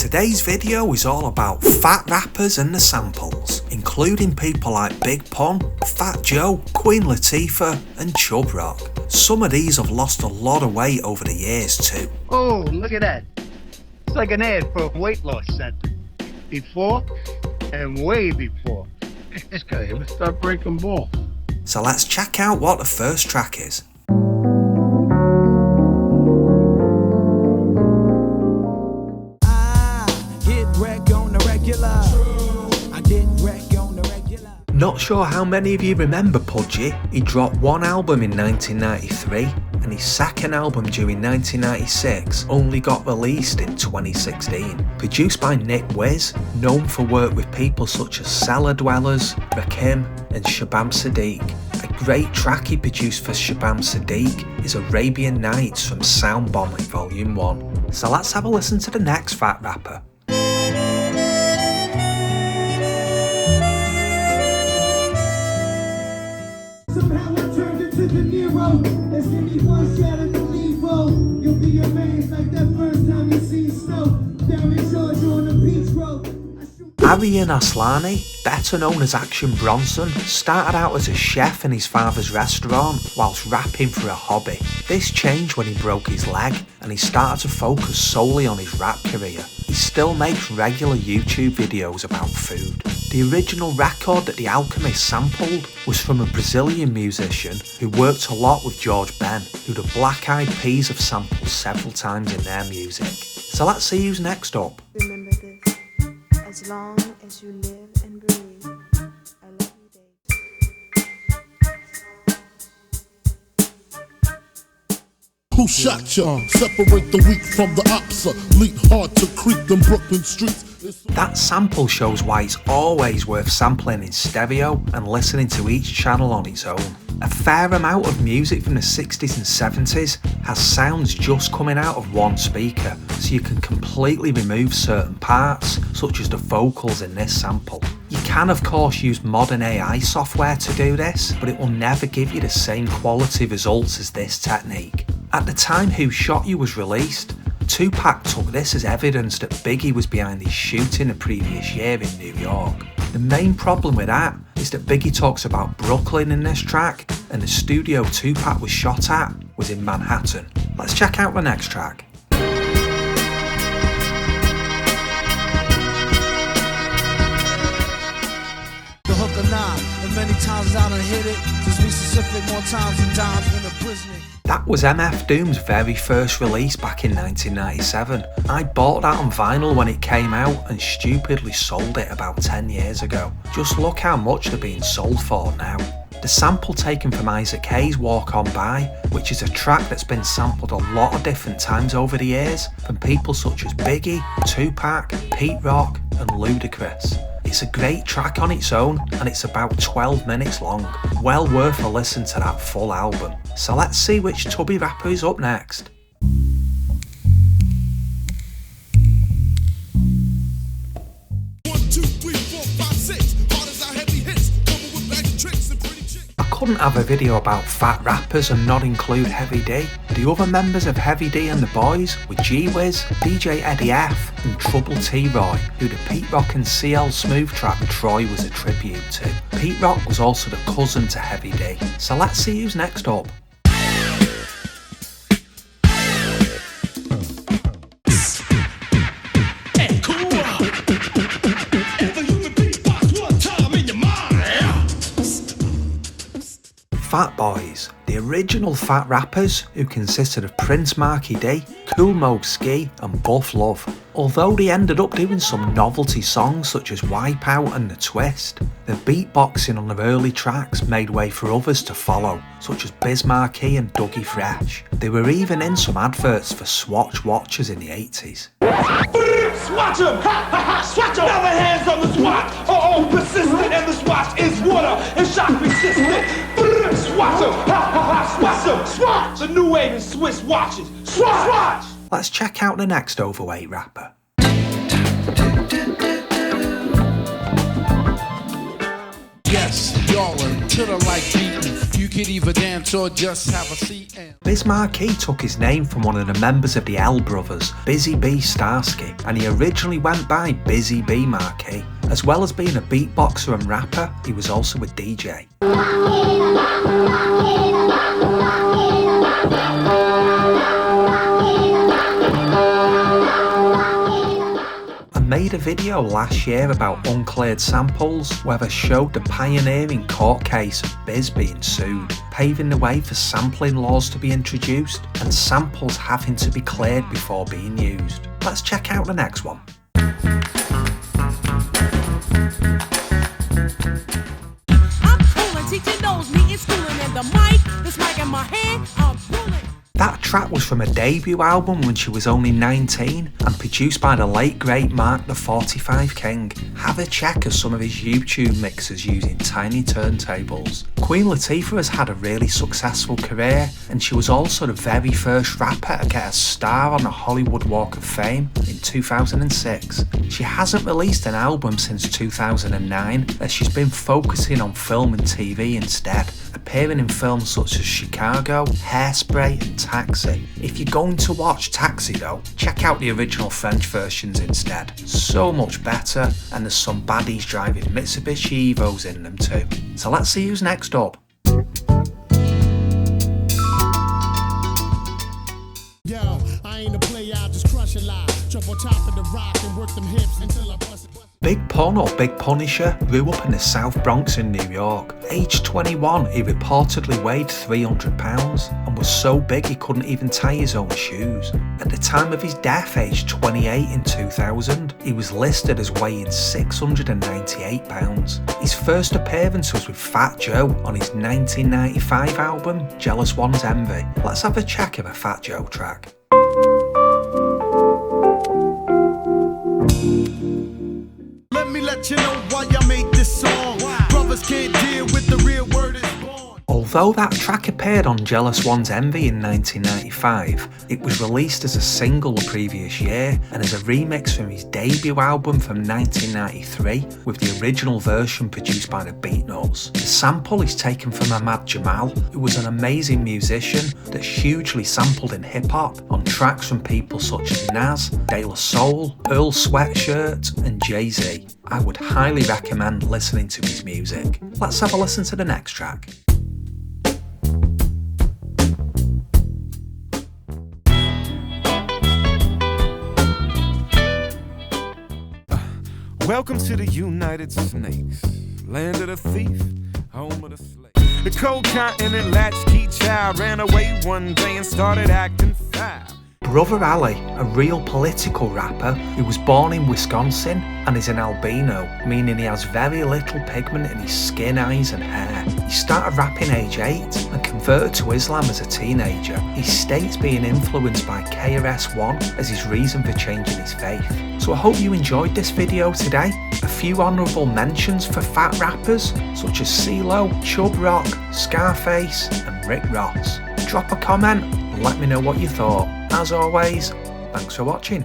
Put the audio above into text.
Today's video is all about fat rappers and the samples, including people like Big Pun, Fat Joe, Queen Latifah and Chub Rock. Some of these have lost a lot of weight over the years too. Oh, look at that. It's like an ad for a weight loss center. Before and way before. This guy ever start breaking balls. So let's check out what the first track is. Not sure how many of you remember Pudgee. He dropped one album in 1993 and his second album during 1996 only got released in 2016. Produced by Nick Wiz, known for work with people such as Cellar Dwellers, Rakim and Shabam Sadiq. A great track he produced for Shabam Sadiq is Arabian Nights from Sound Bombing Volume 1. So let's have a listen to the next fat rapper. Somehow I turned into the Nero. Let's give me one shot of the Levo. You'll be amazed like that first time you see snow. Down in Georgia on the beach road. Aryan Aslani, better known as Action Bronson, started out as a chef in his father's restaurant whilst rapping for a hobby. This changed when he broke his leg and he started to focus solely on his rap career. He still makes regular YouTube videos about food. The original record that The Alchemist sampled was from a Brazilian musician who worked a lot with George Ben, who the Black Eyed Peas have sampled several times in their music. So let's see who's next up. Remember this, as long as you live and breathe, I love you, babe. Who shot ya? Separate the weak from the opsa. Leap hard to creep them Brooklyn streets. That sample shows why it's always worth sampling in stereo and listening to each channel on its own. A fair amount of music from the 60s and 70s has sounds just coming out of one speaker, so you can completely remove certain parts, such as the vocals in this sample. You can of course use modern AI software to do this, but it will never give you the same quality results as this technique. At the time Who Shot You was released, Tupac took this as evidence that Biggie was behind his shooting the previous year in New York. The main problem with that is that Biggie talks about Brooklyn in this track, and the studio Tupac was shot at was in Manhattan. Let's check out the next track. The hook or not, and many times I done hit it. Just be specific more times than dimes in a prison. That was MF Doom's very first release back in 1997. I bought that on vinyl when it came out and stupidly sold it about 10 years ago. Just look how much they're being sold for now. The sample taken from Isaac Hayes' Walk On By, which is a track that's been sampled a lot of different times over the years from people such as Biggie, Tupac, Pete Rock and Ludacris. It's a great track on its own and it's about 12 minutes long. Well worth a listen to that full album. So let's see which tubby rapper is up next. I couldn't have a video about fat rappers and not include Heavy D. The other members of Heavy D and the Boys were G-Wiz, DJ Eddie F and Trouble T-Roy, who the Pete Rock and CL Smooth track Troy was a tribute to. Pete Rock was also the cousin to Heavy D. So let's see who's next up. Fat Boys, the original fat rappers who consisted of Prince Markie D, Kool Moe Ski and Buff Love. Although they ended up doing some novelty songs such as Wipeout and The Twist, the beatboxing on their early tracks made way for others to follow, such as Biz Markie and Dougie Fresh. They were even in some adverts for Swatch watches in the 80s. Swatch 'em! Ha ha ha! Swatch 'em! Never hands on the swatch! Oh, persistent, and the swatch is water and shock resistant. Swatch 'em! Ha ha ha! Swatch 'em! Swatch! The new wave in Swiss watches. Swatch! Swatch! Let's check out the next overweight rapper. Yes, y'all are killer like beaten. You could either dance or just have a seat and... Biz Markie took his name from one of the members of the L Brothers, Busy B Starsky, and he originally went by Busy B Markie. As well as being a beatboxer and rapper, he was also a DJ. Made a video last year about uncleared samples where they showed the pioneering court case of Biz being sued, paving the way for sampling laws to be introduced and samples having to be cleared before being used. Let's check out the next one. I'm coolin', teaching those me in schooling, and the mic, this mic in my hand, I'm pulling. That track was from a debut album when she was only 19 and produced by the late great Mark the 45 King. Have a check of some of his YouTube mixes using tiny turntables. Queen Latifah has had a really successful career and she was also the very first rapper to get a star on the Hollywood Walk of Fame in 2006. She hasn't released an album since 2009 as she's been focusing on film and TV instead, appearing in films such as Chicago, Hairspray and Taxi. If you're going to watch Taxi though, check out the original French versions instead. So much better, and there's some baddies driving Mitsubishi Evos in them too. So let's see who's next up. Yo, I ain't a player, I just crush a lot. Jump on top of the rock and work them hips until I bust it. Big Pun or Big Punisher grew up in the South Bronx in New York. Aged 21, he reportedly weighed 300 pounds and was so big he couldn't even tie his own shoes. At the time of his death, aged 28 in 2000, he was listed as weighing 698 pounds. His first appearance was with Fat Joe on his 1995 album, Jealous One's Envy. Let's have a check of a Fat Joe track. Let me let you know why I made this song. Brothers can't deal with the real word is born. Although that track appeared on Jealous One's Envy in 1995, it was released as a single the previous year and as a remix from his debut album from 1993 with the original version produced by the Beatnuts. The sample is taken from Ahmad Jamal, who was an amazing musician that's hugely sampled in hip-hop on tracks from people such as Nas, De La Soul, Earl Sweatshirt and Jay-Z. I would highly recommend listening to his music. Let's have a listen to the next track. Welcome to the United Snakes, land of the thief, home of the slave. The cold continent latchkey child ran away one day and started acting foul. Brother Ali, a real political rapper who was born in Wisconsin and is an albino, meaning he has very little pigment in his skin, eyes and hair. He started rapping age 8 and converted to Islam as a teenager. He states being influenced by KRS-One as his reason for changing his faith. So I hope you enjoyed this video today. A few honourable mentions for fat rappers such as CeeLo, Chubb Rock, Scarface and Rick Ross. Drop a comment and let me know what you thought. As always, thanks for watching.